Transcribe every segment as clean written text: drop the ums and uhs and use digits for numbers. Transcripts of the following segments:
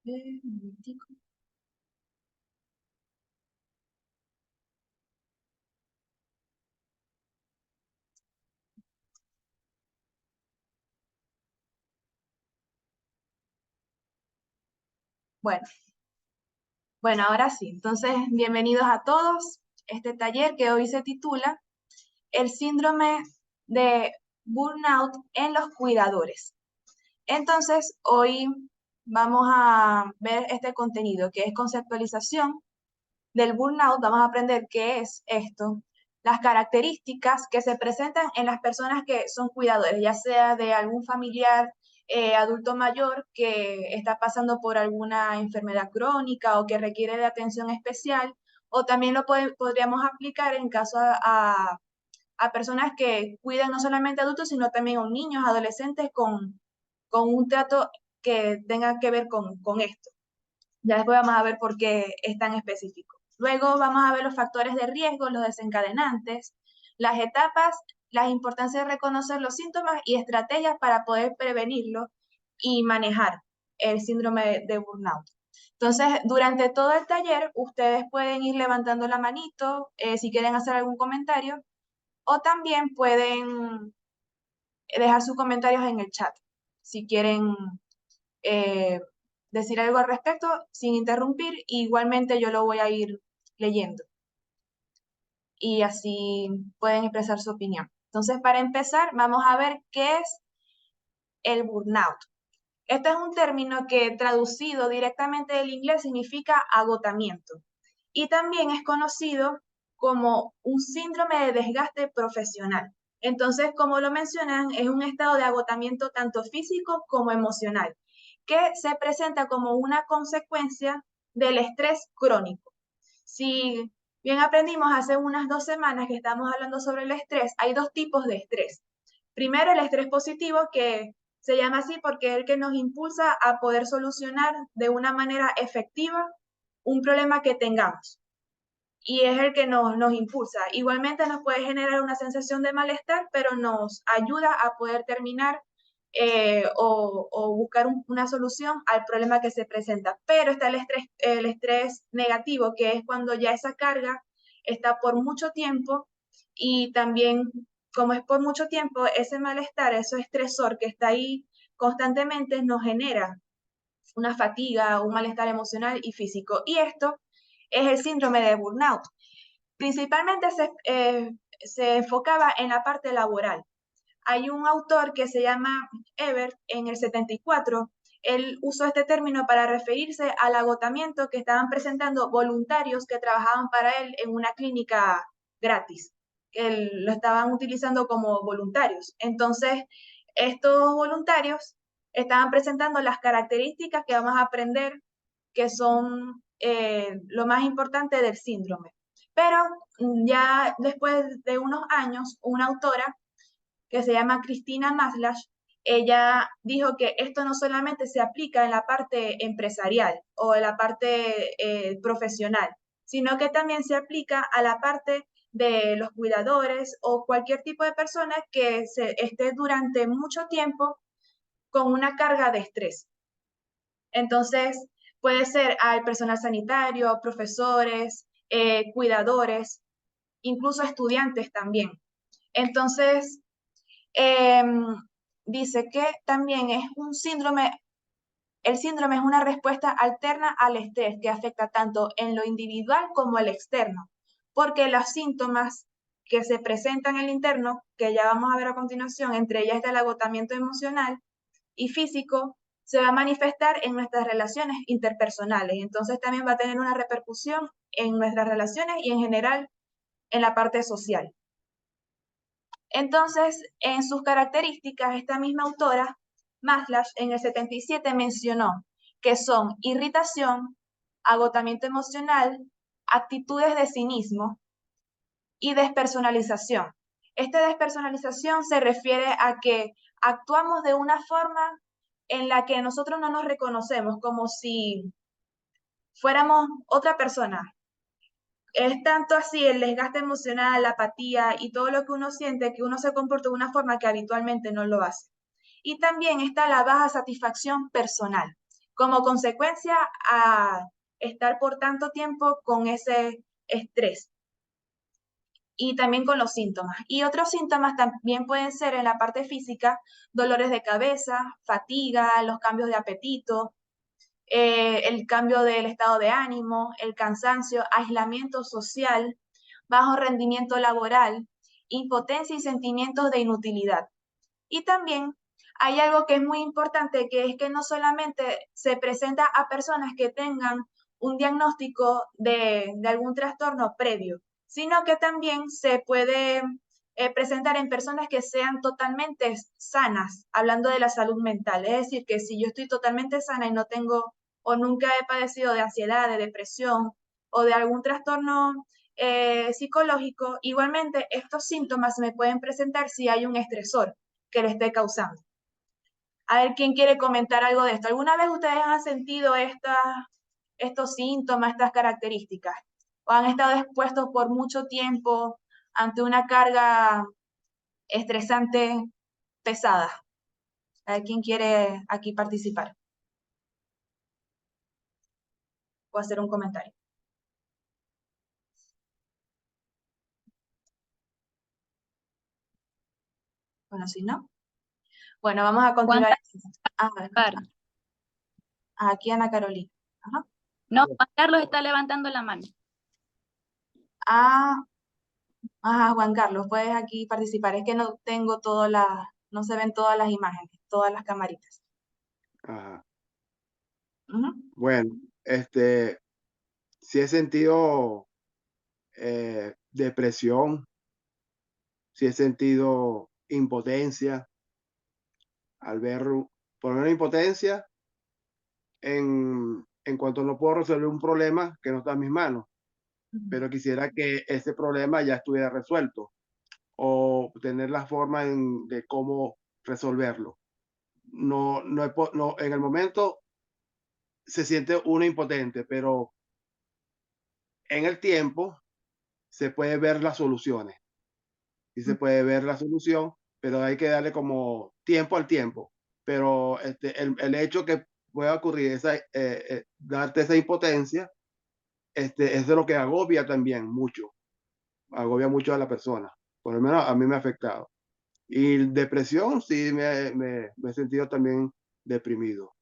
Un momentico. Bueno, bueno, ahora sí. Entonces, bienvenidos a todos. Este taller que hoy se titula El síndrome de burnout en los cuidadores. Entonces, hoy vamos a ver este contenido que es conceptualización del burnout. Vamos a aprender qué es esto, las características que se presentan en las personas que son cuidadores, ya sea de algún familiar adulto mayor que está pasando por alguna enfermedad crónica o que requiere de atención especial, o también podríamos aplicar en caso a personas que cuidan no solamente adultos, sino también a niños, adolescentes con un trato que tenga que ver con esto. Ya después vamos a ver por qué es tan específico. Luego vamos a ver los factores de riesgo, los desencadenantes, las etapas, la importancia de reconocer los síntomas y estrategias para poder prevenirlo y manejar el síndrome de burnout. Entonces, durante todo el taller, ustedes pueden ir levantando la manito si quieren hacer algún comentario o también pueden dejar sus comentarios en el chat si quieren eh, decir algo al respecto sin interrumpir. Igualmente yo lo voy a ir leyendo y así pueden expresar su opinión. Entonces, para empezar, vamos a ver qué es el burnout. Este es un término que traducido directamente del inglés significa agotamiento y también es conocido como un síndrome de desgaste profesional. Entonces, como lo mencionan, es un estado de agotamiento tanto físico como emocional, que se presenta como una consecuencia del estrés crónico. Si bien aprendimos hace unas 2 semanas que estamos hablando sobre el estrés, hay dos tipos de estrés. Primero, el estrés positivo, que se llama así porque es el que nos impulsa a poder solucionar de una manera efectiva un problema que tengamos. Y es el que nos impulsa. Igualmente nos puede generar una sensación de malestar, pero nos ayuda a poder terminar o buscar una solución al problema que se presenta. Pero está el estrés negativo, que es cuando ya esa carga está por mucho tiempo y también, como es por mucho tiempo, ese malestar, ese estresor que está ahí constantemente nos genera una fatiga, un malestar emocional y físico. Y esto es el síndrome de burnout. Principalmente se enfocaba en la parte laboral. Hay un autor que se llama Ebert en el 74. Él usó este término para referirse al agotamiento que estaban presentando voluntarios que trabajaban para él en una clínica gratis. Él lo estaban utilizando como voluntarios. Entonces, estos voluntarios estaban presentando las características que vamos a aprender, que son lo más importante del síndrome. Pero ya después de unos años, una autora que se llama Cristina Maslach, ella dijo que esto no solamente se aplica en la parte empresarial o en la parte profesional, sino que también se aplica a la parte de los cuidadores o cualquier tipo de persona que esté durante mucho tiempo con una carga de estrés. Entonces, puede ser al personal sanitario, profesores, cuidadores, incluso estudiantes también. Entonces, eh, dice que también es un síndrome, el síndrome es una respuesta alterna al estrés que afecta tanto en lo individual como el externo, porque los síntomas que se presentan en el interno, que ya vamos a ver a continuación, entre ellas está el agotamiento emocional y físico, se va a manifestar en nuestras relaciones interpersonales. Entonces también va a tener una repercusión en nuestras relaciones y en general en la parte social. Entonces, en sus características, esta misma autora, Maslach, en el 77 mencionó que son irritación, agotamiento emocional, actitudes de cinismo y despersonalización. Esta despersonalización se refiere a que actuamos de una forma en la que nosotros no nos reconocemos, como si fuéramos otra persona. Es tanto así el desgaste emocional, la apatía y todo lo que uno siente que uno se comporta de una forma que habitualmente no lo hace. Y también está la baja satisfacción personal. como consecuencia a estar por tanto tiempo con ese estrés y también con los síntomas. Y otros síntomas también pueden ser en la parte física, dolores de cabeza, fatiga, los cambios de apetito, el cambio del estado de ánimo, el cansancio, aislamiento social, bajo rendimiento laboral, impotencia y sentimientos de inutilidad. Y también hay algo que es muy importante, que es que no solamente se presenta a personas que tengan un diagnóstico de algún trastorno previo, sino que también se puede presentar en personas que sean totalmente sanas, hablando de la salud mental. Es decir, que si yo estoy totalmente sana y no tengo o nunca he padecido de ansiedad, de depresión o de algún trastorno psicológico, igualmente estos síntomas me pueden presentar si hay un estresor que le esté causando. A ver, ¿quién quiere comentar algo de esto? ¿Alguna vez ustedes han sentido estos síntomas, estas características? ¿O han estado expuestos por mucho tiempo ante una carga estresante pesada? A ver, ¿quién quiere aquí participar o hacer un comentario? Bueno, si no. Bueno, vamos a Juan continuar. Ah, Carlos. aquí Ana Carolina. Ajá. No, Juan Carlos está levantando la mano. Ah, ajá, Juan Carlos, puedes aquí participar. Es que no tengo no se ven todas las imágenes, todas las camaritas. Ajá. Ujú. Bueno, sí he sentido depresión, sí he sentido impotencia al ver, por lo menos impotencia en cuanto no puedo resolver un problema que no está en mis manos, pero quisiera que ese problema ya estuviera resuelto o tener la forma de cómo resolverlo. No, en el momento se siente uno impotente, pero en el tiempo se puede ver las soluciones y se puede ver la solución, pero hay que darle como tiempo al tiempo. Pero el hecho que pueda ocurrir darte esa impotencia, es de lo que agobia también mucho, agobia mucho a la persona. Por lo menos a mí me ha afectado. Y depresión, sí, me he sentido también deprimido.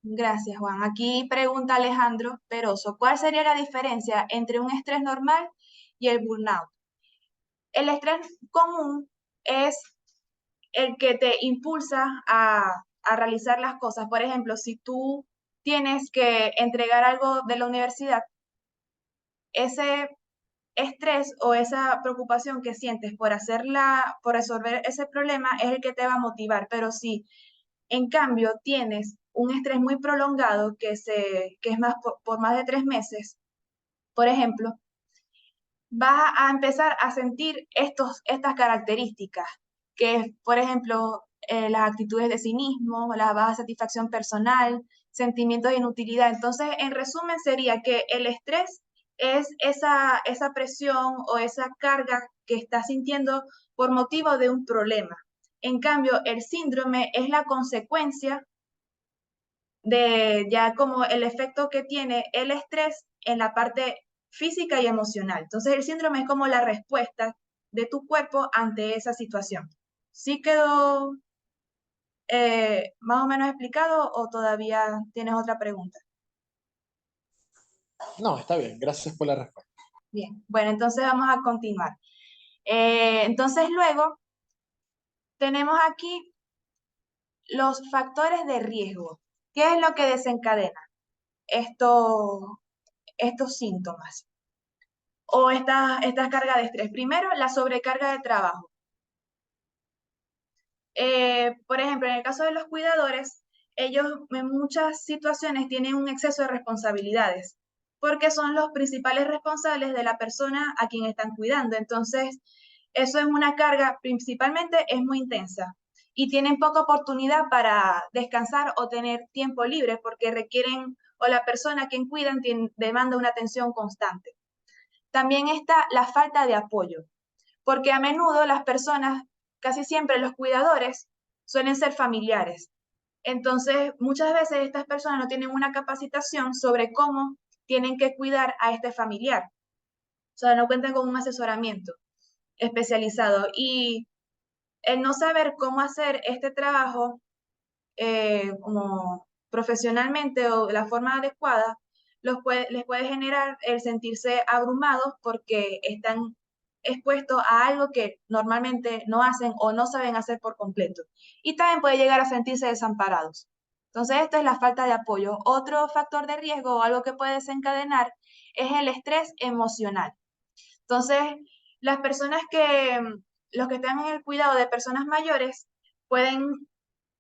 Gracias, Juan. Aquí pregunta Alejandro Peroso, ¿cuál sería la diferencia entre un estrés normal y el burnout? El estrés común es el que te impulsa a realizar las cosas. Por ejemplo, si tú tienes que entregar algo de la universidad, ese estrés o esa preocupación que sientes por resolver ese problema es el que te va a motivar. Pero si en cambio tienes un estrés muy prolongado que es más por más de 3 meses, por ejemplo, vas a empezar a sentir estas características, que es, por ejemplo, las actitudes de cinismo, la baja satisfacción personal, sentimientos de inutilidad. Entonces, en resumen, sería que el estrés es esa presión o esa carga que estás sintiendo por motivo de un problema. En cambio, el síndrome es la consecuencia de ya como el efecto que tiene el estrés en la parte física y emocional. Entonces el síndrome es como la respuesta de tu cuerpo ante esa situación. ¿Sí quedó más o menos explicado o todavía tienes otra pregunta? No, está bien, gracias por la respuesta. Bien, bueno, entonces vamos a continuar. Entonces luego tenemos aquí los factores de riesgo. ¿Qué es lo que desencadena estos, estos síntomas? O estas cargas de estrés. Primero, la sobrecarga de trabajo. Por ejemplo, en el caso de los cuidadores, ellos en muchas situaciones tienen un exceso de responsabilidades, porque son los principales responsables de la persona a quien están cuidando. Entonces, eso es una carga, principalmente es muy intensa y tienen poca oportunidad para descansar o tener tiempo libre porque requieren, o la persona a quien cuidan demanda una atención constante. También está la falta de apoyo, porque a menudo las personas, casi siempre los cuidadores, suelen ser familiares. Entonces, muchas veces estas personas no tienen una capacitación sobre cómo tienen que cuidar a este familiar. O sea, no cuentan con un asesoramiento especializado. Y el no saber cómo hacer este trabajo como profesionalmente o de la forma adecuada, les puede generar el sentirse abrumados porque están expuestos a algo que normalmente no hacen o no saben hacer por completo. Y también puede llegar a sentirse desamparados. Entonces, esto es la falta de apoyo. Otro factor de riesgo o algo que puede desencadenar es el estrés emocional. Entonces, las personas los que están en el cuidado de personas mayores pueden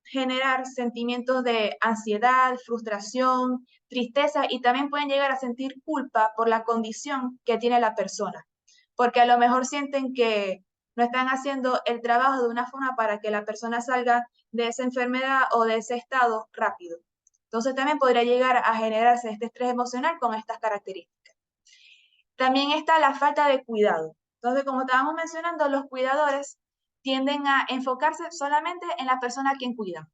generar sentimientos de ansiedad, frustración, tristeza y también pueden llegar a sentir culpa por la condición que tiene la persona, porque a lo mejor sienten que no están haciendo el trabajo de una forma para que la persona salga de esa enfermedad o de ese estado rápido. Entonces también podría llegar a generarse este estrés emocional con estas características. También está la falta de cuidado. Entonces, como estábamos mencionando, los cuidadores tienden a enfocarse solamente en la persona a quien cuidan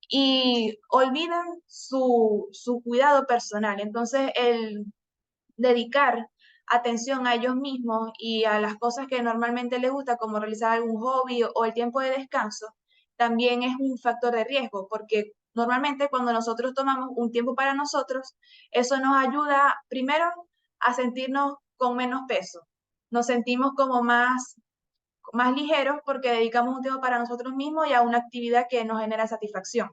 y olvidan su cuidado personal. Entonces, el dedicar atención a ellos mismos y a las cosas que normalmente les gusta, como realizar algún hobby o el tiempo de descanso, también es un factor de riesgo, porque normalmente cuando nosotros tomamos un tiempo para nosotros, eso nos ayuda primero a sentirnos con menos peso. Nos sentimos como más ligeros porque dedicamos un tiempo para nosotros mismos y a una actividad que nos genera satisfacción.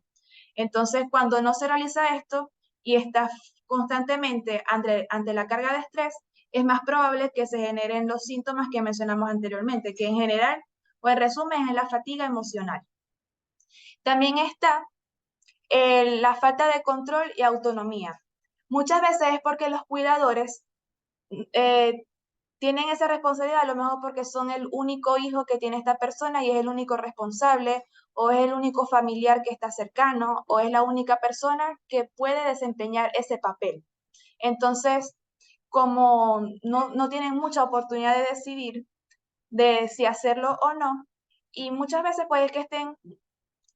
Entonces, cuando no se realiza esto y estás constantemente ante la carga de estrés, es más probable que se generen los síntomas que mencionamos anteriormente, que en general, o en resumen, es la fatiga emocional. También está la falta de control y autonomía. Muchas veces es porque los cuidadores eh, tienen esa responsabilidad, a lo mejor porque son el único hijo que tiene esta persona y es el único responsable, o es el único familiar que está cercano, o es la única persona que puede desempeñar ese papel. Entonces, como no tienen mucha oportunidad de decidir de si hacerlo o no, y muchas veces puede que estén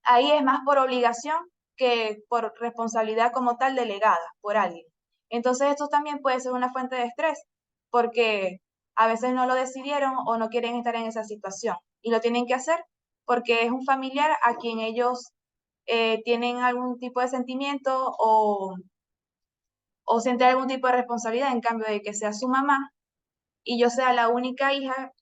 ahí es más por obligación que por responsabilidad como tal delegada por alguien. Entonces esto también puede ser una fuente de estrés porque a veces no lo decidieron o no quieren estar en esa situación y lo tienen que hacer porque es un familiar a quien ellos tienen algún tipo de sentimiento o sienten algún tipo de responsabilidad en cambio de que sea su mamá y yo sea la única hija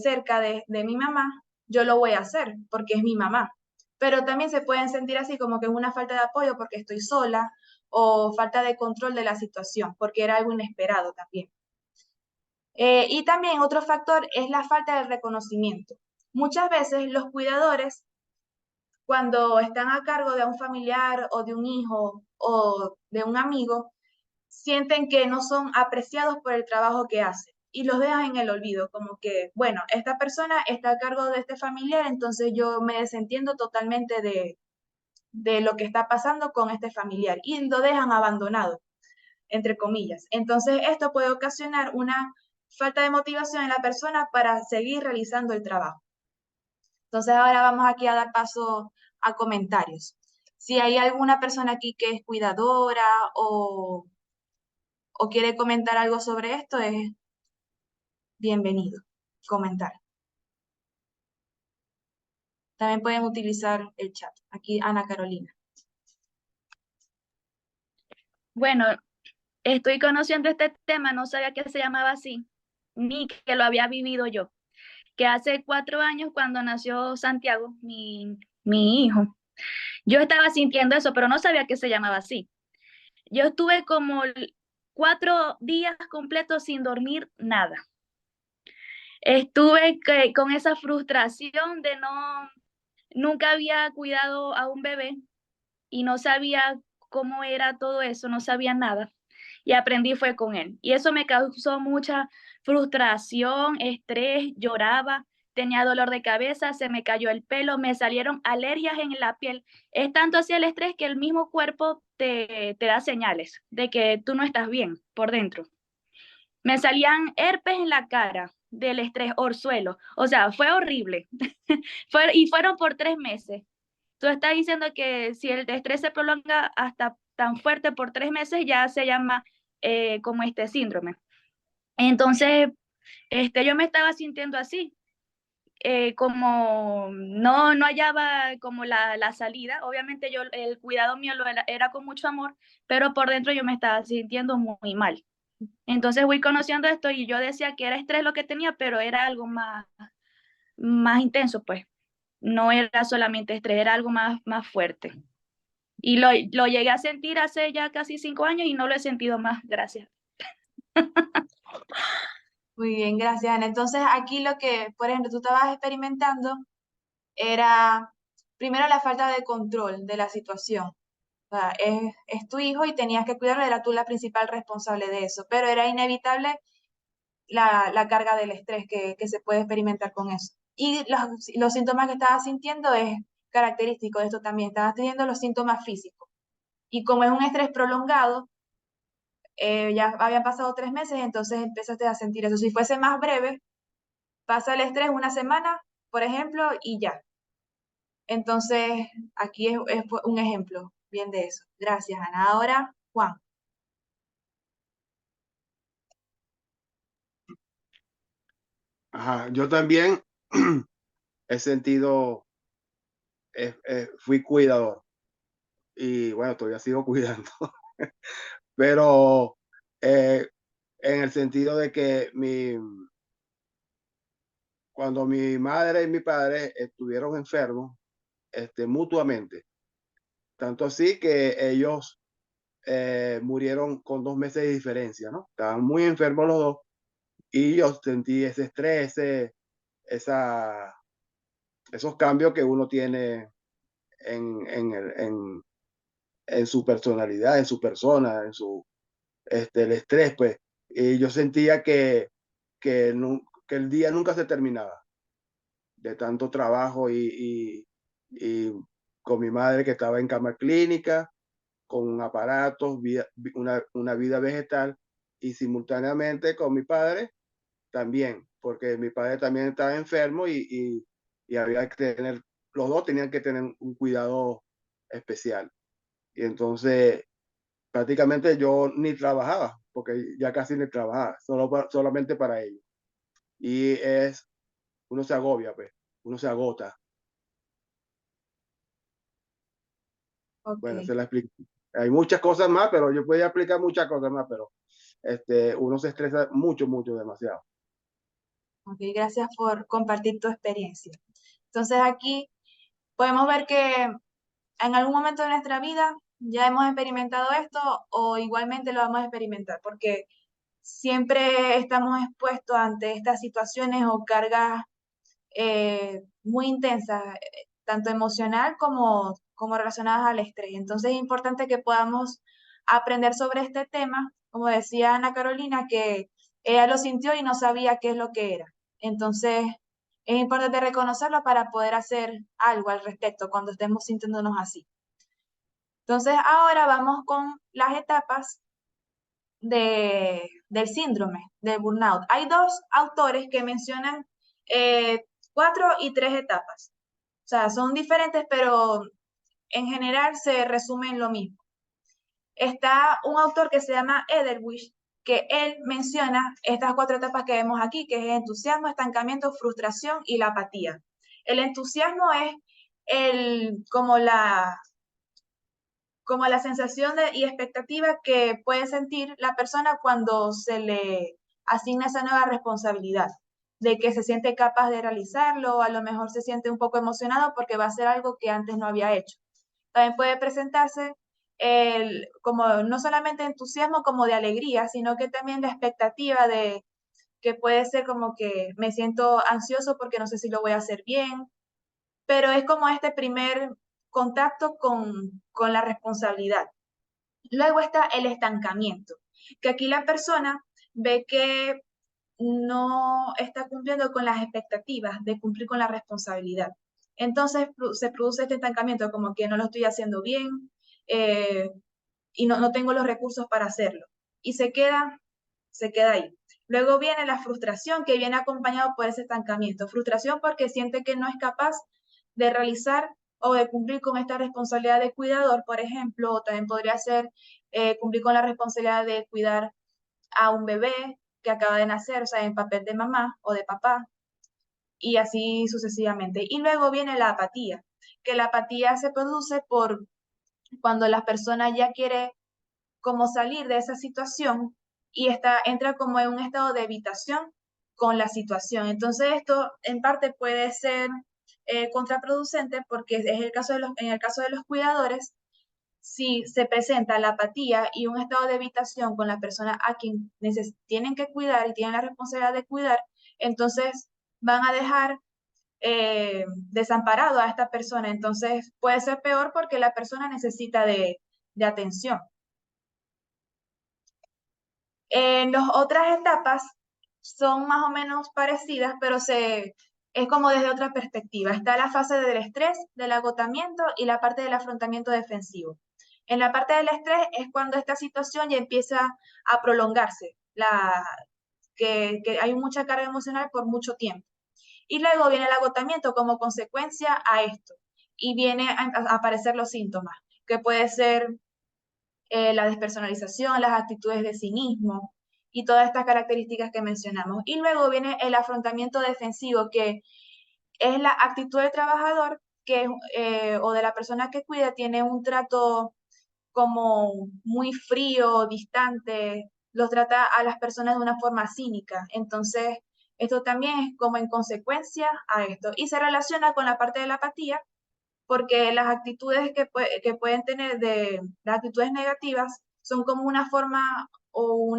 cerca de mi mamá, yo lo voy a hacer porque es mi mamá. Pero también se pueden sentir así como que es una falta de apoyo porque estoy sola o falta de control de la situación porque era algo inesperado también. Y también otro factor es la falta de reconocimiento. Muchas veces los cuidadores, cuando están a cargo de un familiar o de un hijo o de un amigo, sienten que no son apreciados por el trabajo que hacen y los dejan en el olvido, como que, bueno, esta persona está a cargo de este familiar, entonces yo me desentiendo totalmente de lo que está pasando con este familiar y lo dejan abandonado, entre comillas. Entonces esto puede ocasionar una falta de motivación en la persona para seguir realizando el trabajo. Entonces ahora vamos aquí a dar paso a comentarios. Si hay alguna persona aquí que es cuidadora o quiere comentar algo sobre esto, es bienvenido. Comentar. También pueden utilizar el chat. Aquí Ana Carolina. Bueno, estoy conociendo este tema, no sabía que se llamaba así, ni que lo había vivido yo. Que hace 4 años cuando nació Santiago, mi hijo, yo estaba sintiendo eso, pero no sabía que se llamaba así. Yo estuve como 4 días completos sin dormir nada. Estuve con esa frustración de nunca había cuidado a un bebé y no sabía cómo era todo eso, no sabía nada. Y aprendí fue con él. Y eso me causó mucha frustración, estrés, lloraba, tenía dolor de cabeza, se me cayó el pelo, me salieron alergias en la piel. Es tanto así el estrés que el mismo cuerpo te da señales de que tú no estás bien por dentro. Me salían herpes en la cara del estrés, orzuelo. O sea, fue horrible. Y fueron por 3 meses. tú estás diciendo que si el estrés se prolonga hasta tan fuerte por 3 meses, ya se llama como este síndrome. Entonces, yo me estaba sintiendo así, como no hallaba como la salida. Obviamente el cuidado mío era con mucho amor, pero por dentro yo me estaba sintiendo muy mal. Entonces voy conociendo esto y yo decía que era estrés lo que tenía, pero era algo más intenso, pues. No era solamente estrés, era algo más fuerte. Y lo llegué a sentir hace ya casi 5 años y no lo he sentido más, gracias. Muy bien, gracias, Ana. Entonces, aquí lo que, por ejemplo, tú estabas experimentando era, primero, la falta de control de la situación. O sea, es tu hijo y tenías que cuidarlo, era tú la principal responsable de eso, pero era inevitable la carga del estrés que se puede experimentar con eso. Y los síntomas que estabas sintiendo es característico de esto también, estabas teniendo los síntomas físicos. Y como es un estrés prolongado, ya habían pasado 3 meses, entonces empezaste a sentir eso. Si fuese más breve, pasa el estrés una semana, por ejemplo, y ya. Entonces, aquí es un ejemplo bien de eso. Gracias, Ana. Ahora, Juan. Ajá, yo también he sentido, fui cuidador y bueno, todavía sigo cuidando, pero en el sentido de que cuando mi madre y mi padre estuvieron enfermos, mutuamente, tanto así que ellos murieron con 2 meses de diferencia, ¿no? Estaban muy enfermos los dos y yo sentí ese estrés, esa, esos cambios que uno tiene en su personalidad, en su persona, el estrés, pues. Y yo sentía que el día nunca se terminaba de tanto trabajo y con mi madre que estaba en cama clínica, con aparatos, una vida vegetal y simultáneamente con mi padre también, porque mi padre también estaba enfermo y había que tener, los dos tenían que tener un cuidado especial. Y entonces prácticamente yo ni trabajaba, porque ya casi ni trabajaba, solamente para ellos. Y uno se agobia, pues, uno se agota. Ok, Bueno, se la explico. Hay muchas cosas más, pero yo podía explicar muchas cosas más, pero uno se estresa mucho, mucho, demasiado. ok, gracias por compartir tu experiencia. Entonces, aquí podemos ver que en algún momento de nuestra vida ya hemos experimentado esto o igualmente lo vamos a experimentar, porque siempre estamos expuestos ante estas situaciones o cargas muy intensas, tanto emocional como relacionadas al estrés. Entonces es importante que podamos aprender sobre este tema, como decía Ana Carolina, que ella lo sintió y no sabía qué es lo que era. Entonces es importante reconocerlo para poder hacer algo al respecto cuando estemos sintiéndonos así. Entonces ahora vamos con las etapas del síndrome de burnout. Hay dos autores que mencionan 4 y 3 etapas. O sea, son diferentes, pero en general se resumen lo mismo. Está un autor que se llama Edelwisch, que él menciona estas 4 etapas que vemos aquí, que es entusiasmo, estancamiento, frustración y la apatía. El entusiasmo es como la sensación y expectativa que puede sentir la persona cuando se le asigna esa nueva responsabilidad, de que se siente capaz de realizarlo, a lo mejor se siente un poco emocionado porque va a hacer algo que antes no había hecho. También puede presentarse como no solamente entusiasmo como de alegría, sino que también la expectativa de que puede ser como que me siento ansioso porque no sé si lo voy a hacer bien, pero es como este primer contacto con la responsabilidad. Luego está el estancamiento, que aquí la persona ve que no está cumpliendo con las expectativas de cumplir con la responsabilidad. Entonces se produce este estancamiento como que no lo estoy haciendo bien eh, y no tengo los recursos para hacerlo. Y se queda ahí. Luego viene la frustración que viene acompañado por ese estancamiento. Frustración porque siente que no es capaz de realizar o de cumplir con esta responsabilidad de cuidador, por ejemplo, o también podría ser cumplir con la responsabilidad de cuidar a un bebé que acaba de nacer, o sea, en papel de mamá o de papá, y así sucesivamente. Y luego viene la apatía, que la apatía se produce por cuando la persona ya quiere como salir de esa situación y entra como en un estado de evitación con la situación. Entonces esto en parte puede ser contraproducente porque es el caso en el caso de los cuidadores, si se presenta la apatía y un estado de evitación con la persona a quien tienen que cuidar y tienen la responsabilidad de cuidar, entonces van a dejar desamparado a esta persona. Entonces puede ser peor porque la persona necesita de atención. En las otras etapas son más o menos parecidas, pero es como desde otra perspectiva. Está la fase del estrés, del agotamiento y la parte del afrontamiento defensivo. En la parte del estrés es cuando esta situación ya empieza a prolongarse, que hay mucha carga emocional por mucho tiempo. Y luego viene el agotamiento como consecuencia a esto. Y viene a aparecer los síntomas, que puede ser la despersonalización, las actitudes de cinismo y todas estas características que mencionamos. Y luego viene el afrontamiento defensivo, que es la actitud del trabajador que, o de la persona que cuida, tiene un trato como muy frío, distante, los trata a las personas de una forma cínica. Entonces, esto también es como en consecuencia a esto. Y se relaciona con la parte de la apatía, porque las actitudes que pueden tener las actitudes negativas son como una forma o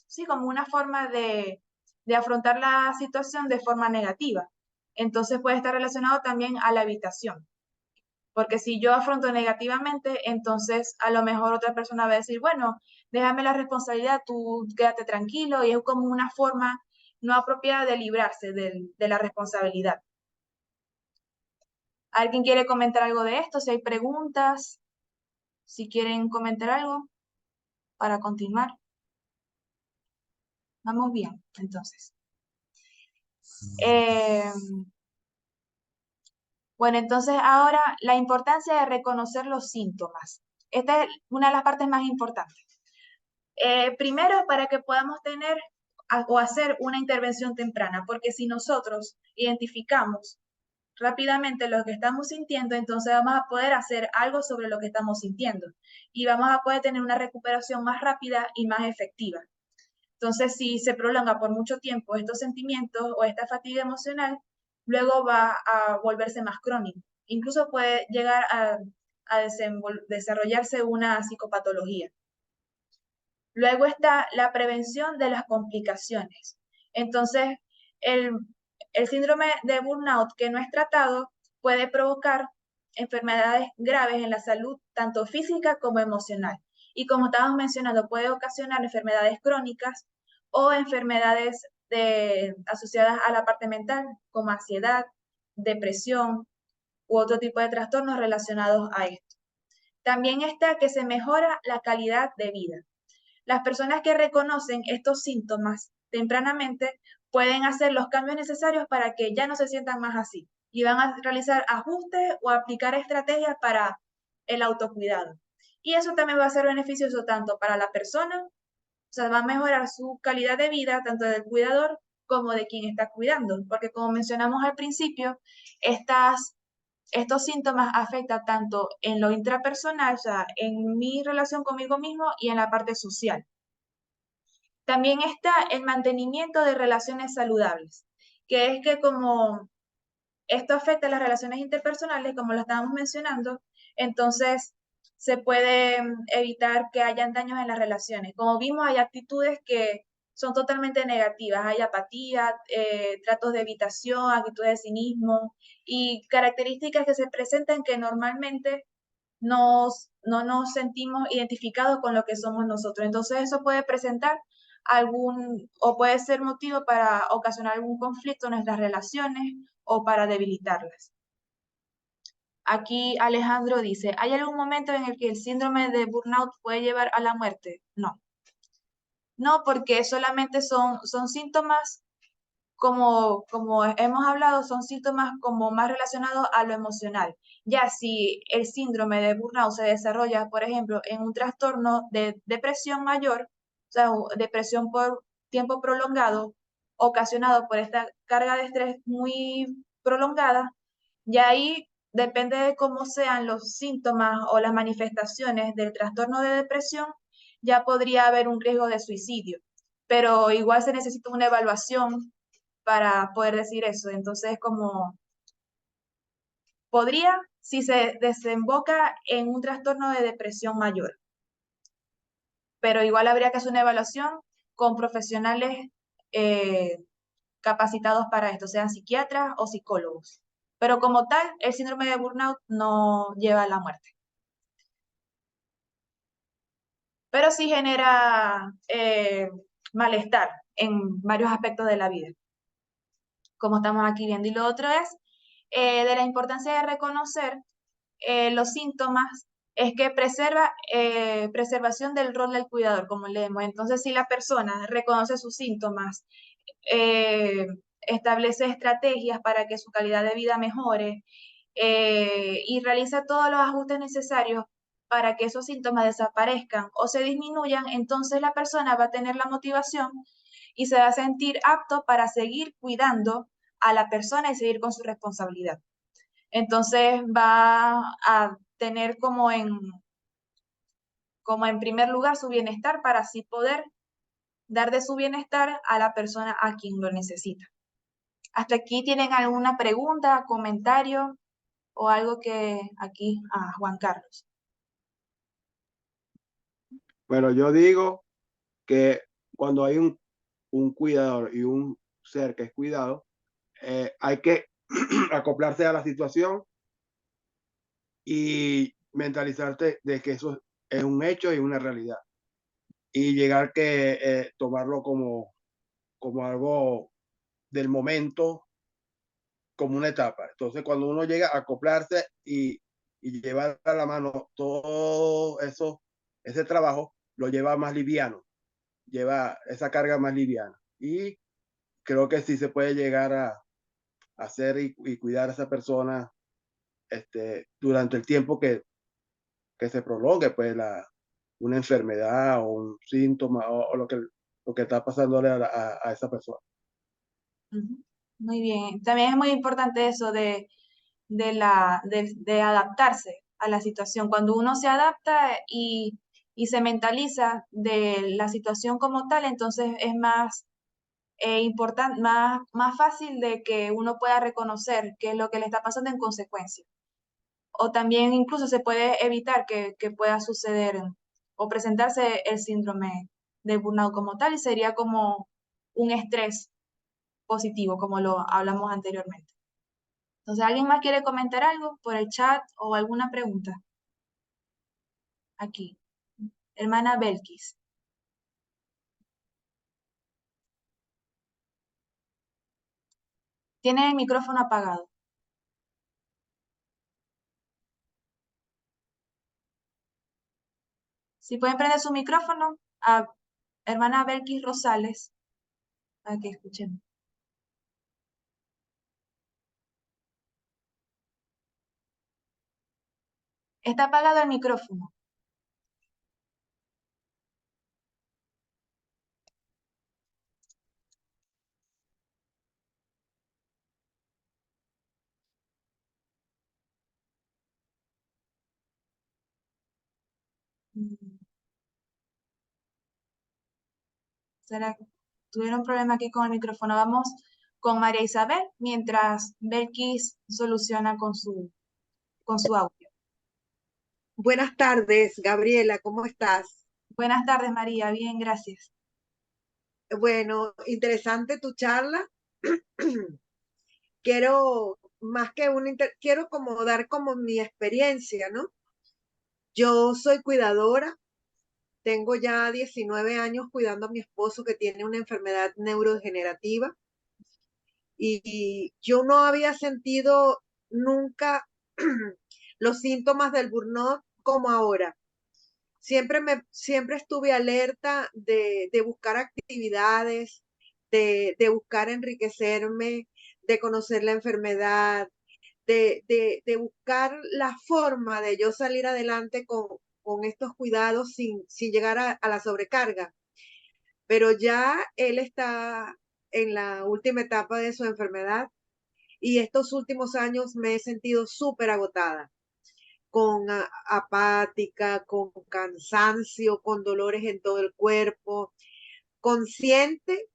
sí, como una forma de afrontar la situación de forma negativa. Entonces puede estar relacionado también a la evitación. Porque si yo afronto negativamente, entonces a lo mejor otra persona va a decir, bueno, déjame la responsabilidad, tú quédate tranquilo, y es como una forma no apropiada de librarse de la responsabilidad. ¿Alguien quiere comentar algo de esto? Si hay preguntas, si quieren comentar algo para continuar. Vamos bien, entonces. Bueno, entonces ahora la importancia de reconocer los síntomas. Esta es una de las partes más importantes. Primero, para que podamos tener o hacer una intervención temprana, porque si nosotros identificamos rápidamente lo que estamos sintiendo, entonces vamos a poder hacer algo sobre lo que estamos sintiendo y vamos a poder tener una recuperación más rápida y más efectiva. Entonces, si se prolonga por mucho tiempo estos sentimientos o esta fatiga emocional, luego va a volverse más crónico. Incluso puede llegar a desarrollarse una psicopatología. Luego está la prevención de las complicaciones. Entonces, el síndrome de burnout que no es tratado puede provocar enfermedades graves en la salud, tanto física como emocional. Y como estábamos mencionando, puede ocasionar enfermedades crónicas o enfermedades asociadas a la parte mental, como ansiedad, depresión u otro tipo de trastornos relacionados a esto. También está que se mejora la calidad de vida. Las personas que reconocen estos síntomas tempranamente pueden hacer los cambios necesarios para que ya no se sientan más así y van a realizar ajustes o aplicar estrategias para el autocuidado. Y eso también va a ser beneficioso tanto para la persona, o sea, va a mejorar su calidad de vida tanto del cuidador como de quien está cuidando, porque como mencionamos al principio, estos síntomas afectan tanto en lo intrapersonal, o sea, en mi relación conmigo mismo y en la parte social. También está el mantenimiento de relaciones saludables, que es que como esto afecta a las relaciones interpersonales, como lo estábamos mencionando, entonces se puede evitar que hayan daños en las relaciones. Como vimos, hay actitudes que son totalmente negativas, hay apatía, tratos de evitación, actitudes de cinismo y características que se presentan que normalmente no nos sentimos identificados con lo que somos nosotros. Entonces eso puede presentar o puede ser motivo para ocasionar algún conflicto en nuestras relaciones o para debilitarlas. Aquí Alejandro dice, ¿hay algún momento en el que el síndrome de burnout puede llevar a la muerte? No. No, porque solamente son síntomas como hemos hablado, son síntomas como más relacionados a lo emocional. Ya si el síndrome de burnout se desarrolla, por ejemplo, en un trastorno de depresión mayor, o sea, depresión por tiempo prolongado, ocasionado por esta carga de estrés muy prolongada, ya ahí depende de cómo sean los síntomas o las manifestaciones del trastorno de depresión, ya podría haber un riesgo de suicidio, pero igual se necesita una evaluación para poder decir eso. Entonces, como podría si se desemboca en un trastorno de depresión mayor, pero igual habría que hacer una evaluación con profesionales eh, capacitados para esto, sean psiquiatras o psicólogos. Pero como tal, el síndrome de burnout no lleva a la muerte. Pero sí genera malestar en varios aspectos de la vida, como estamos aquí viendo. Y lo otro es de la importancia de reconocer los síntomas, es que preservación del rol del cuidador, como leemos. Entonces, si la persona reconoce sus síntomas, eh, establece estrategias para que su calidad de vida mejore y realiza todos los ajustes necesarios para que esos síntomas desaparezcan o se disminuyan, entonces la persona va a tener la motivación y se va a sentir apto para seguir cuidando a la persona y seguir con su responsabilidad. Entonces va a tener como en primer lugar su bienestar para así poder dar de su bienestar a la persona a quien lo necesita. ¿Hasta aquí tienen alguna pregunta, comentario o algo que aquí a Juan Carlos? Bueno, yo digo que cuando hay un cuidador y un ser que es cuidado, hay que acoplarse a la situación y mentalizarte de que eso es un hecho y una realidad. Y llegar que tomarlo como algo del momento, como una etapa. Entonces, cuando uno llega a acoplarse y llevar a la mano todo eso, ese trabajo, lo lleva más liviano, lleva esa carga más liviana. Y creo que sí se puede llegar a hacer y cuidar a esa persona durante el tiempo que se prolongue, pues una enfermedad o un síntoma o lo que está pasándole a esa persona. Muy bien. También es muy importante eso de adaptarse a la situación. Cuando uno se adapta y se mentaliza de la situación como tal, entonces es más importante, más fácil de que uno pueda reconocer qué es lo que le está pasando en consecuencia. O también incluso se puede evitar que pueda suceder o presentarse el síndrome de burnout como tal y sería como un estrés positivo, como lo hablamos anteriormente. Entonces, ¿alguien más quiere comentar algo por el chat o alguna pregunta? Aquí. Hermana Belkis. Tiene el micrófono apagado. Si pueden prender su micrófono, a hermana Belkis Rosales, para que escuchen. Está apagado el micrófono. ¿Será que tuvieron un problema aquí con el micrófono? Vamos con María Isabel, mientras Belkis soluciona con su audio. Buenas tardes, Gabriela, ¿cómo estás? Buenas tardes, María. Bien, gracias. Bueno, interesante tu charla. Quiero más que quiero como dar como mi experiencia, ¿no? Yo soy cuidadora, tengo ya 19 años cuidando a mi esposo que tiene una enfermedad neurodegenerativa y yo no había sentido nunca los síntomas del burnout como ahora. Siempre estuve alerta de buscar actividades, de buscar enriquecerme, de conocer la enfermedad, de buscar la forma de yo salir adelante con estos cuidados sin llegar a la sobrecarga. Pero ya él está en la última etapa de su enfermedad y estos últimos años me he sentido súper agotada, con apática, con cansancio, con dolores en todo el cuerpo, consciente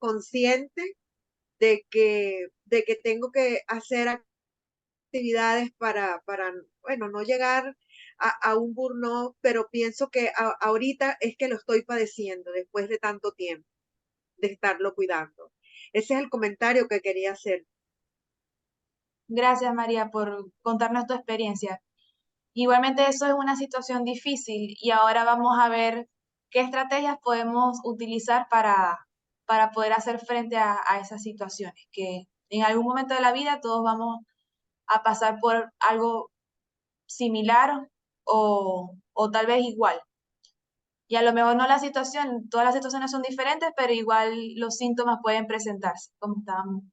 de que tengo que hacer actividades para bueno, no llegar a un burnout, pero pienso que ahorita es que lo estoy padeciendo después de tanto tiempo de estarlo cuidando. Ese es el comentario que quería hacer. Gracias, María, por contarnos tu experiencia. Igualmente eso es una situación difícil y ahora vamos a ver qué estrategias podemos utilizar para poder hacer frente a esas situaciones, que en algún momento de la vida todos vamos a pasar por algo similar o tal vez igual. Y a lo mejor no la situación, todas las situaciones son diferentes, pero igual los síntomas pueden presentarse, como estábamos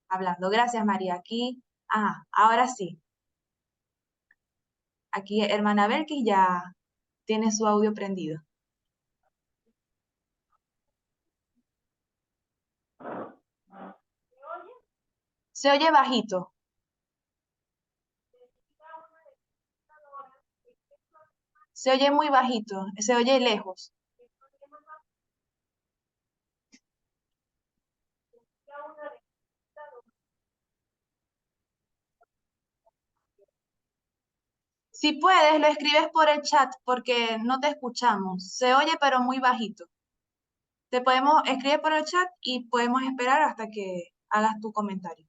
hablando. Gracias, María. Aquí, ahora sí. Aquí hermana Belkis ya tiene su audio prendido. Se oye bajito. Se oye muy bajito, se oye lejos. Si puedes, lo escribes por el chat porque no te escuchamos. Se oye pero muy bajito. Te podemos escribir por el chat y podemos esperar hasta que hagas tu comentario.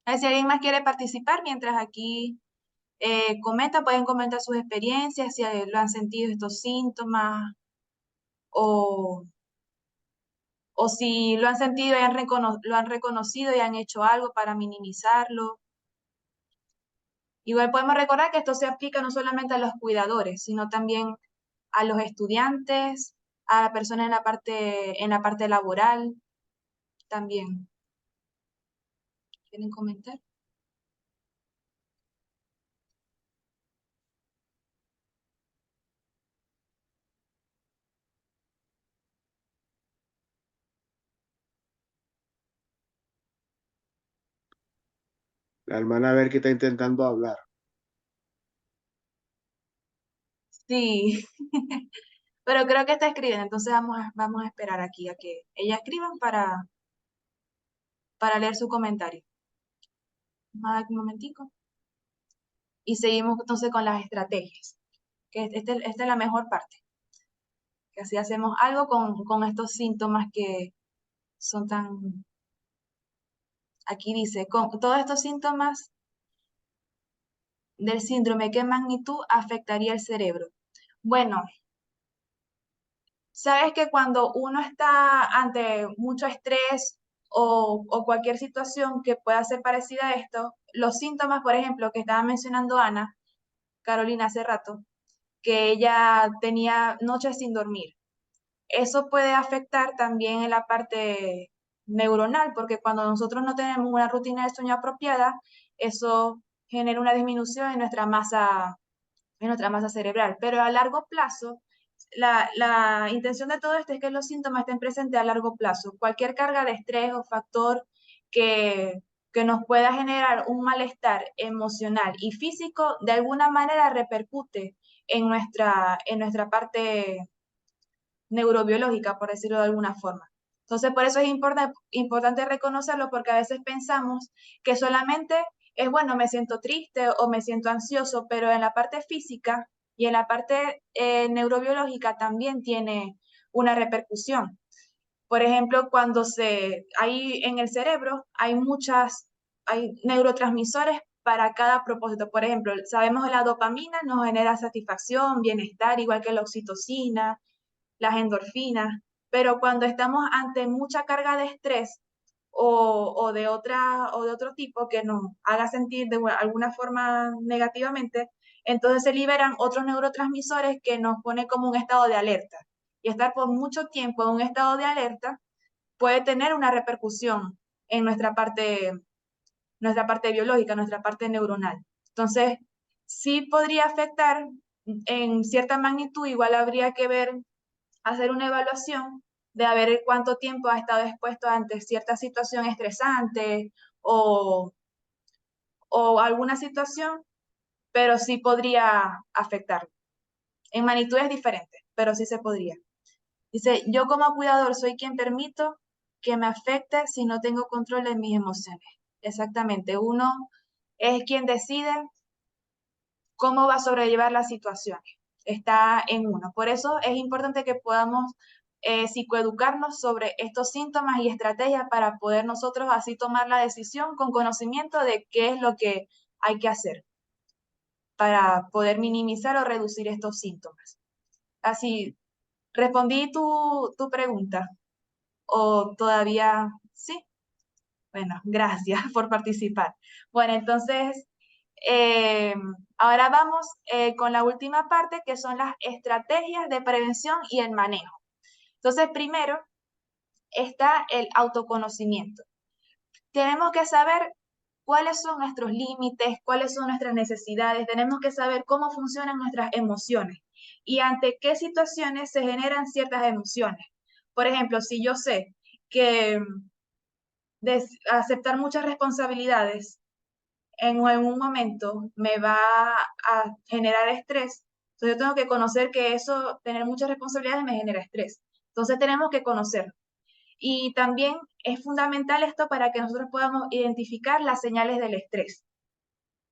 A ver si alguien más quiere participar mientras aquí comenta, pueden comentar sus experiencias, si lo han sentido estos síntomas o, o si lo han sentido y lo han reconocido y han hecho algo para minimizarlo. Igual podemos recordar que esto se aplica no solamente a los cuidadores, sino también a los estudiantes, a la persona en la parte laboral también. ¿Quieren comentar? La hermana a ver qué está intentando hablar. Sí, pero creo que está escribiendo, entonces vamos a esperar aquí a que ella escriba para leer su comentario. Vamos a dar un momentico. Y seguimos entonces con las estrategias, que esta es la mejor parte, que así hacemos algo con estos síntomas que son tan... Aquí dice, con todos estos síntomas del síndrome, ¿qué magnitud afectaría el cerebro? Bueno, sabes que cuando uno está ante mucho estrés o cualquier situación que pueda ser parecida a esto, los síntomas, por ejemplo, que estaba mencionando Ana, Carolina hace rato, que ella tenía noches sin dormir. Eso puede afectar también en la parte neuronal, porque cuando nosotros no tenemos una rutina de sueño apropiada, eso genera una disminución en nuestra masa cerebral. Pero a largo plazo, la intención de todo esto es que los síntomas estén presentes a largo plazo. Cualquier carga de estrés o factor que nos pueda generar un malestar emocional y físico, de alguna manera repercute en nuestra parte neurobiológica, por decirlo de alguna forma. Entonces, por eso es importante reconocerlo, porque a veces pensamos que solamente es, bueno, me siento triste o me siento ansioso, pero en la parte física y en la parte neurobiológica también tiene una repercusión. Por ejemplo, hay en el cerebro hay neurotransmisores para cada propósito. Por ejemplo, sabemos que la dopamina nos genera satisfacción, bienestar, igual que la oxitocina, las endorfinas, pero cuando estamos ante mucha carga de estrés o de otro tipo que nos haga sentir de alguna forma negativamente, entonces se liberan otros neurotransmisores que nos ponen como un estado de alerta. Y estar por mucho tiempo en un estado de alerta puede tener una repercusión en nuestra parte biológica, nuestra parte neuronal. Entonces, sí podría afectar en cierta magnitud, igual habría que ver, hacer una evaluación de a ver cuánto tiempo ha estado expuesto ante cierta situación estresante o alguna situación, pero sí podría afectar. En magnitudes diferentes, pero sí se podría. Dice, yo como cuidador soy quien permito que me afecte si no tengo control de mis emociones. Exactamente, uno es quien decide cómo va a sobrellevar las situaciones. Está en uno. Por eso es importante que podamos psicoeducarnos sobre estos síntomas y estrategias para poder nosotros así tomar la decisión con conocimiento de qué es lo que hay que hacer para poder minimizar o reducir estos síntomas. Así, ¿respondí tu pregunta? ¿O todavía sí? Bueno, gracias por participar. Bueno, entonces, eh, ahora vamos con la última parte, que son las estrategias de prevención y el manejo. Entonces, primero está el autoconocimiento. Tenemos que saber cuáles son nuestros límites, cuáles son nuestras necesidades, tenemos que saber cómo funcionan nuestras emociones y ante qué situaciones se generan ciertas emociones. Por ejemplo, si yo sé que aceptar muchas responsabilidades en un momento me va a generar estrés, entonces yo tengo que conocer que eso, tener muchas responsabilidades me genera estrés. Entonces tenemos que conocer. Y también es fundamental esto para que nosotros podamos identificar las señales del estrés.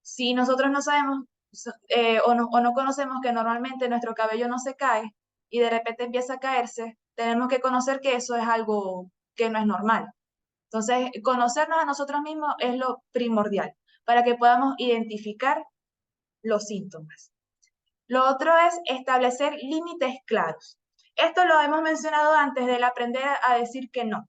Si nosotros no sabemos o no conocemos que normalmente nuestro cabello no se cae y de repente empieza a caerse, tenemos que conocer que eso es algo que no es normal. Entonces, conocernos a nosotros mismos es lo primordial para que podamos identificar los síntomas. Lo otro es establecer límites claros. Esto lo hemos mencionado antes del aprender a decir que no.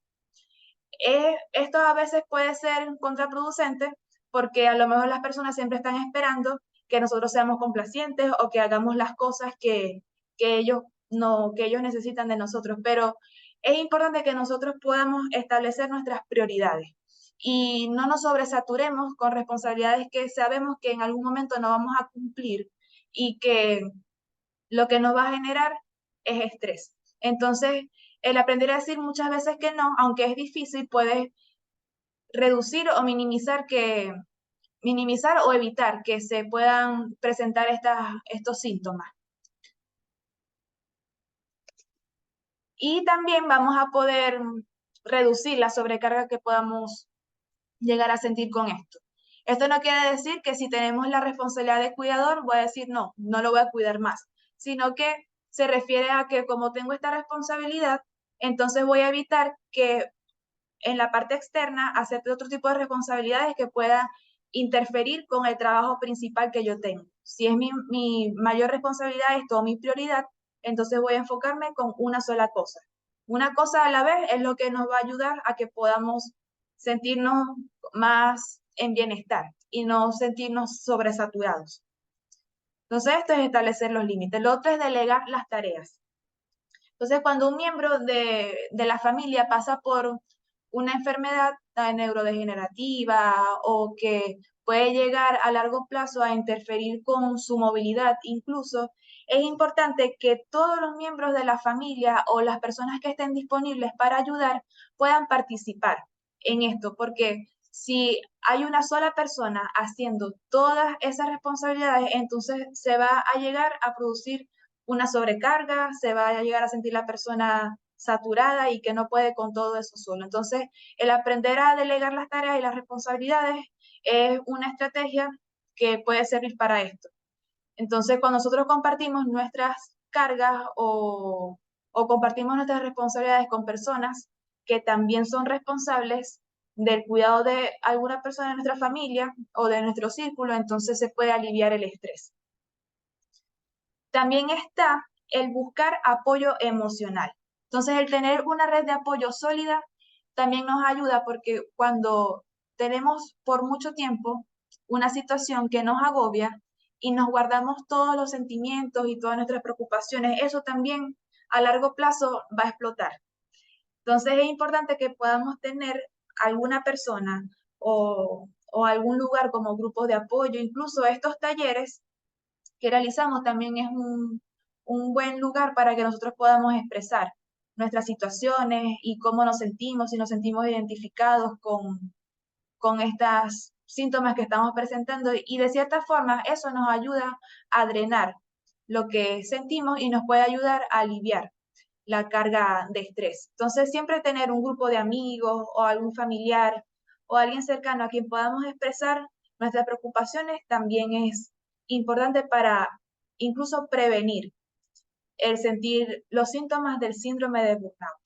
Esto a veces puede ser contraproducente porque a lo mejor las personas siempre están esperando que nosotros seamos complacientes o que hagamos las cosas que ellos necesitan de nosotros, pero es importante que nosotros podamos establecer nuestras prioridades y no nos sobresaturemos con responsabilidades que sabemos que en algún momento no vamos a cumplir y que lo que nos va a generar es estrés. Entonces, el aprender a decir muchas veces que no, aunque es difícil, puede reducir o minimizar o evitar que se puedan presentar estos síntomas. Y también vamos a poder reducir la sobrecarga que podamos llegar a sentir con esto. Esto no quiere decir que si tenemos la responsabilidad de cuidador, voy a decir no, no lo voy a cuidar más, sino que se refiere a que como tengo esta responsabilidad, entonces voy a evitar que en la parte externa acepte otro tipo de responsabilidades que puedan interferir con el trabajo principal que yo tengo. Si es mi mayor responsabilidad esto o mi prioridad, entonces voy a enfocarme con una sola cosa. Una cosa a la vez es lo que nos va a ayudar a que podamos sentirnos más en bienestar y no sentirnos sobresaturados. Entonces, esto es establecer los límites. Lo otro es delegar las tareas. Entonces, cuando un miembro de la familia pasa por una enfermedad neurodegenerativa o que puede llegar a largo plazo a interferir con su movilidad, incluso, es importante que todos los miembros de la familia o las personas que estén disponibles para ayudar puedan participar en esto, porque si hay una sola persona haciendo todas esas responsabilidades, entonces se va a llegar a producir una sobrecarga, se va a llegar a sentir la persona saturada y que no puede con todo eso solo. Entonces, el aprender a delegar las tareas y las responsabilidades es una estrategia que puede servir para esto. Entonces, cuando nosotros compartimos nuestras cargas o compartimos nuestras responsabilidades con personas que también son responsables del cuidado de alguna persona de nuestra familia o de nuestro círculo, entonces se puede aliviar el estrés. También está el buscar apoyo emocional. Entonces, el tener una red de apoyo sólida también nos ayuda porque cuando tenemos por mucho tiempo una situación que nos agobia y nos guardamos todos los sentimientos y todas nuestras preocupaciones, eso también a largo plazo va a explotar. Entonces es importante que podamos tener alguna persona o algún lugar como grupos de apoyo, incluso estos talleres que realizamos también es un buen lugar para que nosotros podamos expresar nuestras situaciones y cómo nos sentimos, si nos sentimos identificados con estas síntomas que estamos presentando y de cierta forma eso nos ayuda a drenar lo que sentimos y nos puede ayudar a aliviar la carga de estrés. Entonces, siempre tener un grupo de amigos o algún familiar o alguien cercano a quien podamos expresar nuestras preocupaciones también es importante para incluso prevenir el sentir los síntomas del síndrome de burnout.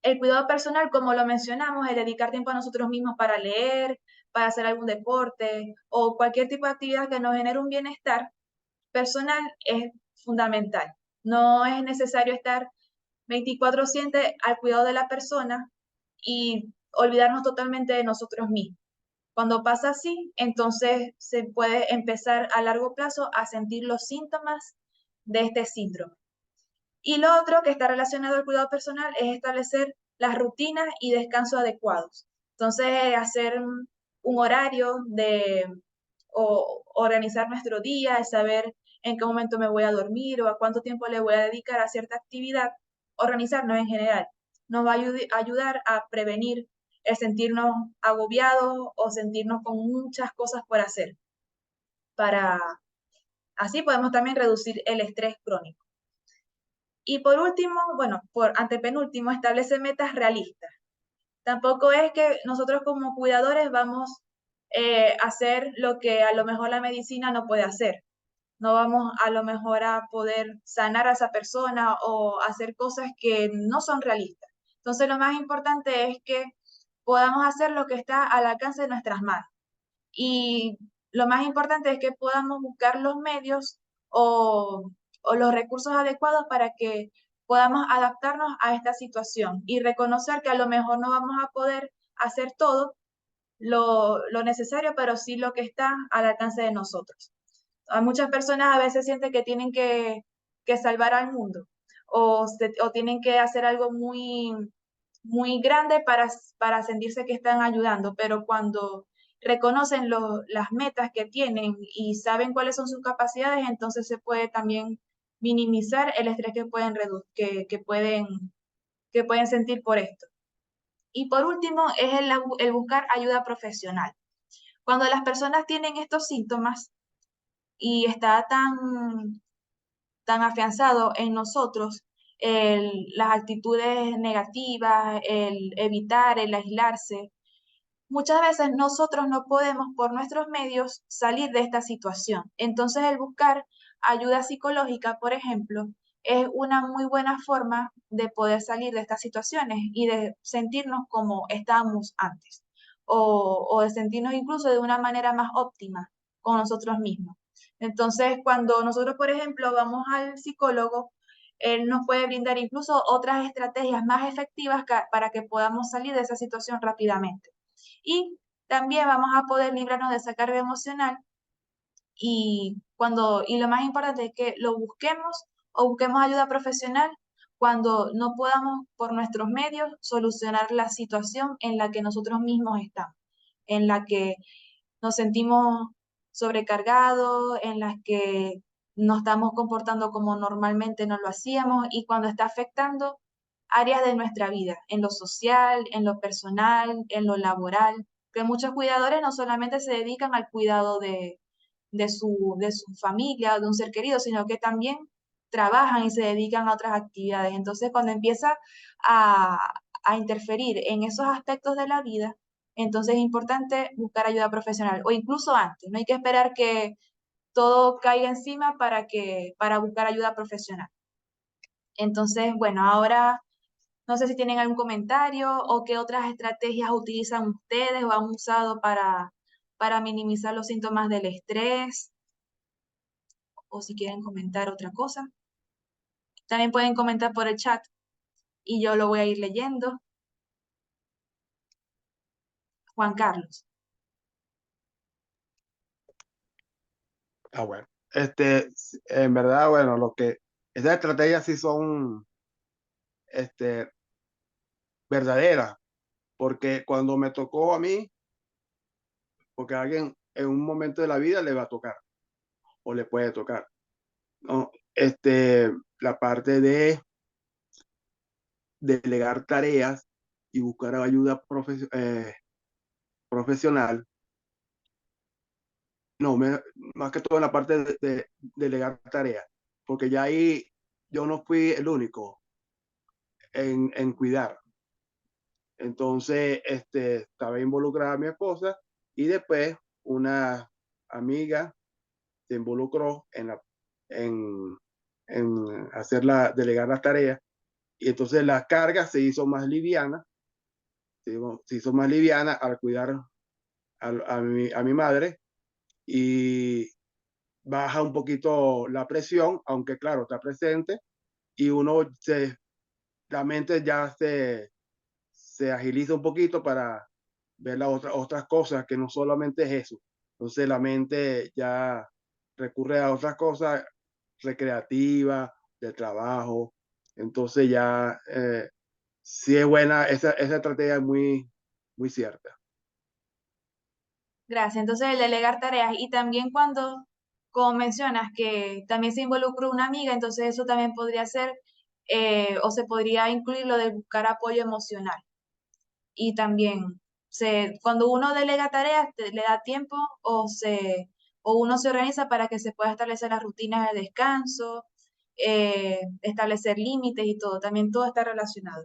El cuidado personal, como lo mencionamos, el dedicar tiempo a nosotros mismos para leer, para hacer algún deporte o cualquier tipo de actividad que nos genere un bienestar personal es fundamental. No es necesario estar 24/7 al cuidado de la persona y olvidarnos totalmente de nosotros mismos. Cuando pasa así, entonces se puede empezar a largo plazo a sentir los síntomas de este síndrome. Y lo otro que está relacionado al cuidado personal es establecer las rutinas y descanso adecuados. Entonces, hacer un horario o organizar nuestro día, saber en qué momento me voy a dormir o a cuánto tiempo le voy a dedicar a cierta actividad, organizarnos en general, nos va a ayudar a prevenir el sentirnos agobiados o sentirnos con muchas cosas por hacer. Así podemos también reducir el estrés crónico. Y por último, bueno, por antepenúltimo, establece metas realistas. Tampoco es que nosotros como cuidadores vamos a hacer lo que a lo mejor la medicina no puede hacer. No vamos a lo mejor a poder sanar a esa persona o hacer cosas que no son realistas. Entonces lo más importante es que podamos hacer lo que está al alcance de nuestras manos. Y lo más importante es que podamos buscar los medios o los recursos adecuados para que podamos adaptarnos a esta situación y reconocer que a lo mejor no vamos a poder hacer todo lo necesario, pero sí lo que está al alcance de nosotros. A muchas personas a veces sienten que tienen que salvar al mundo o tienen que hacer algo muy grande para sentirse que están ayudando, pero cuando reconocen las metas que tienen y saben cuáles son sus capacidades, entonces se puede también minimizar el estrés que pueden sentir por esto. Y por último, es el buscar ayuda profesional. Cuando las personas tienen estos síntomas y está tan afianzado en nosotros las actitudes negativas, el evitar, el aislarse, muchas veces nosotros no podemos por nuestros medios salir de esta situación. Entonces el buscar ayuda psicológica, por ejemplo, es una muy buena forma de poder salir de estas situaciones y de sentirnos como estábamos antes o de sentirnos incluso de una manera más óptima con nosotros mismos. Entonces, cuando nosotros, por ejemplo, vamos al psicólogo, él nos puede brindar incluso otras estrategias más efectivas para que podamos salir de esa situación rápidamente. Y también vamos a poder librarnos de esa carga emocional y lo más importante es que lo busquemos o busquemos ayuda profesional cuando no podamos por nuestros medios solucionar la situación en la que nosotros mismos estamos, en la que nos sentimos sobrecargados, en las que no estamos comportando como normalmente no lo hacíamos y cuando está afectando áreas de nuestra vida, en lo social, en lo personal, en lo laboral, que muchos cuidadores no solamente se dedican al cuidado de su familia, de un ser querido, sino que también trabajan y se dedican a otras actividades. Entonces, cuando empieza a, a interferir en esos aspectos de la vida, entonces es importante buscar ayuda profesional o incluso antes. No hay que esperar que todo caiga encima para buscar ayuda profesional. Entonces, bueno, ahora no sé si tienen algún comentario o qué otras estrategias utilizan ustedes o han usado para minimizar los síntomas del estrés o si quieren comentar otra cosa. También pueden comentar por el chat y yo lo voy a ir leyendo. Juan Carlos. Bueno. En verdad, bueno, esas estrategias sí son, este, verdaderas, porque cuando me tocó a mí, porque a alguien en un momento de la vida le va a tocar, o le puede tocar, ¿no? La parte de delegar tareas y buscar ayuda profesional, no, más que todo en la parte de delegar tareas, porque ya ahí yo no fui el único en cuidar. Entonces, estaba involucrada mi esposa y después una amiga se involucró en, en delegar las tareas y entonces la carga se hizo más liviana, se hizo más liviana al cuidar a mi madre y baja un poquito la presión, aunque claro, está presente y la mente ya se agiliza un poquito para ver las otras cosas que no solamente es eso. Entonces la mente ya recurre a otras cosas recreativas, de trabajo. Entonces ya sí es buena, esa estrategia es muy, muy cierta. Gracias. Entonces, el delegar tareas y también cuando, como mencionas, que también se involucró una amiga, entonces eso también podría ser, o se podría incluir lo de buscar apoyo emocional. Y también, cuando uno delega tareas, le da tiempo o uno se organiza para que se pueda establecer las rutinas de descanso, establecer límites y todo. También todo está relacionado.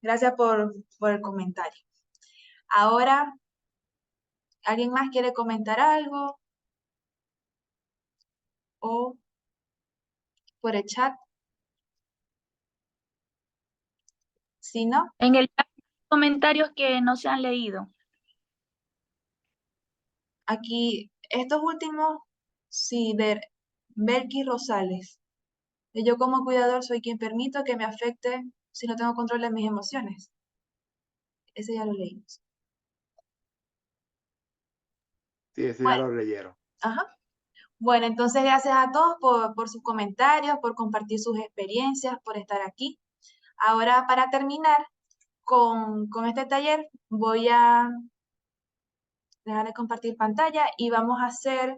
Gracias por el comentario. Ahora, ¿alguien más quiere comentar algo? O por el chat. Si no, En el chat hay comentarios que no se han leído. aquí estos últimos, sí, Belkis Rosales. Yo como cuidador soy quien permito que me afecte si no tengo control de mis emociones. Ese ya lo leímos. Sí, ese ya Bueno, lo leyeron. ajá. Bueno, entonces gracias a todos por sus comentarios, por compartir sus experiencias, por estar aquí. Ahora, para terminar con este taller, voy a dejar de compartir pantalla y vamos a hacer